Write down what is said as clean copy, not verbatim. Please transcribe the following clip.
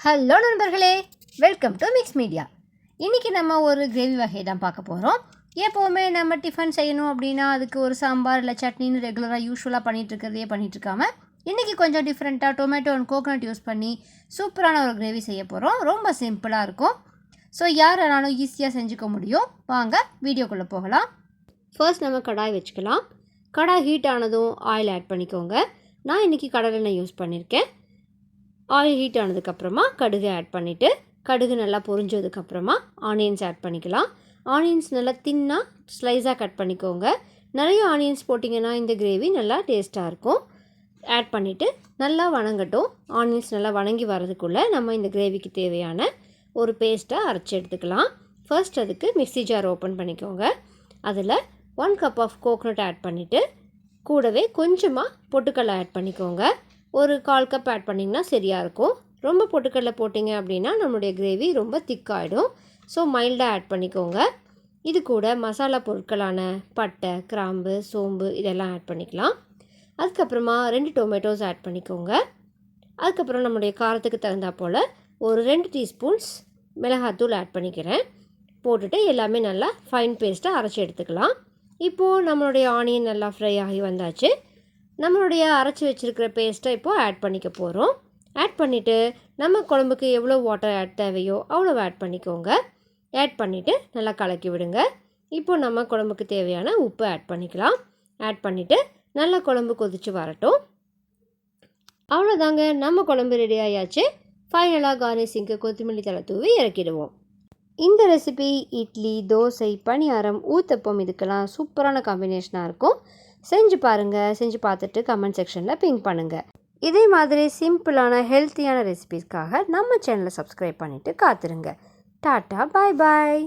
Hello நண்பர்களே, welcome to mix media. இன்றைக்கி நம்ம ஒரு கிரேவி வகை தான் பார்க்க போகிறோம். எப்போவுமே நம்ம டிஃபன் செய்யணும் அப்படின்னா அதுக்கு ஒரு சாம்பார் இல்லை சட்னின்னு ரெகுலராக யூஸ்வலாக பண்ணிகிட்ருக்கிறதையே பண்ணிகிட்ருக்காம இன்றைக்கி கொஞ்சம் டிஃப்ரெண்ட்டாக டொமேட்டோ அண்ட் கோகோனட் யூஸ் பண்ணி சூப்பரான ஒரு கிரேவி செய்ய போகிறோம். ரொம்ப சிம்பிளாக இருக்கும். ஸோ யாரானாலும் ஈஸியாக செஞ்சுக்க முடியும். வாங்க வீடியோக்குள்ளே போகலாம். ஃபர்ஸ்ட் நம்ம கடாய் வச்சுக்கலாம். கடாய் ஹீட் ஆனதும் ஆயில் ஆட் பண்ணிக்கோங்க. நான் இன்றைக்கி கடலெண்ணெய் யூஸ் பண்ணியிருக்கேன். ஆயில் ஹீட் ஆனதுக்கப்புறமா கடுகு ஆட் பண்ணிவிட்டு கடுகு நல்லா பொரிஞ்சதுக்கப்புறமா ஆனியன்ஸ் ஆட் பண்ணிக்கலாம். ஆனியன்ஸ் நல்லா தின்னாக ஸ்லைஸாக கட் பண்ணிக்கோங்க. நிறைய ஆனியன்ஸ் போட்டிங்கன்னா இந்த கிரேவி நல்லா டேஸ்ட்டாக இருக்கும். ஆட் பண்ணிவிட்டு நல்லா வணங்கட்டும். ஆனியன்ஸ் நல்லா வணங்கி வரதுக்குள்ளே நம்ம இந்த கிரேவிக்கு தேவையான ஒரு பேஸ்ட்டை அரைச்சி எடுத்துக்கலாம். ஃபர்ஸ்ட் அதுக்கு மிக்ஸி ஜார் ஓப்பன் பண்ணிக்கோங்க. அதில் 1 கப் ஆஃப் கோகோனட் ஆட் பண்ணிவிட்டு கூடவே கொஞ்சமாக பொட்டுக்கடலை ஆட் பண்ணிக்கோங்க. ஒரு 1/4 கப் ஆட் பண்ணிங்கன்னா சரியாக இருக்கும். ரொம்ப பொட்டுக்கடலை போட்டிங்க அப்படின்னா நம்மளுடைய கிரேவி ரொம்ப திக்காகிடும். ஸோ மைல்டாக ஆட் பண்ணிக்கோங்க. இது கூட மசாலா பொருட்களான பட்டை, கிராம்பு, சோம்பு இதெல்லாம் ஆட் பண்ணிக்கலாம். அதுக்கப்புறமா 2 டொமேட்டோஸ் ஆட் பண்ணிக்கோங்க. அதுக்கப்புறம் நம்மளுடைய காரத்துக்கு தகுந்தா போல் ஒரு 2 டீஸ்பூன்ஸ் மிளகாத்தூள் ஆட் பண்ணிக்கிறேன். போட்டுட்டு எல்லாமே நல்லா ஃபைன் பேஸ்ட்டாக அரைச்சி எடுத்துக்கலாம். இப்போது நம்மளுடைய ஆனியன் நல்லா ஃப்ரை ஆகி வந்தாச்சு. நம்மளுடைய அரைச்சி வச்சுருக்கிற பேஸ்ட்டை இப்போது ஆட் பண்ணிக்க போகிறோம். ஆட் பண்ணிவிட்டு நம்ம குழம்புக்கு எவ்வளோ வாட்டர் ஆட் தேவையோ அவ்வளோ ஆட் பண்ணிக்கோங்க. ஆட் பண்ணிவிட்டு நல்லா கலக்கி விடுங்க. இப்போது நம்ம குழம்புக்கு தேவையான உப்பு ஆட் பண்ணிக்கலாம். ஆட் பண்ணிவிட்டு நல்லா குழம்பு கொதித்து வரட்டும். அவ்வளோதாங்க, நம்ம குழம்பு ரெடி ஆயாச்சு. ஃபைனலாக கார்னிஷிங்க்கு கொத்தமல்லி தழை தூவி இறக்கிடுவோம். இந்த ரெசிபி இட்லி, தோசை, பணியாரம், ஊத்தப்பம் இதுக்கெல்லாம் சூப்பரான காம்பினேஷனாக இருக்கும். செஞ்சு பாருங்கள். செஞ்சு பார்த்துட்டு கமெண்ட் செக்ஷனில் பிங்க் பண்ணுங்கள். இதே மாதிரி சிம்பிளான ஹெல்த்தியான ரெசிபீஸ்க்காக நம்ம சேனலை சப்ஸ்கிரைப் பண்ணிவிட்டு காத்துருங்க. டாட்டா, பாய் பாய்.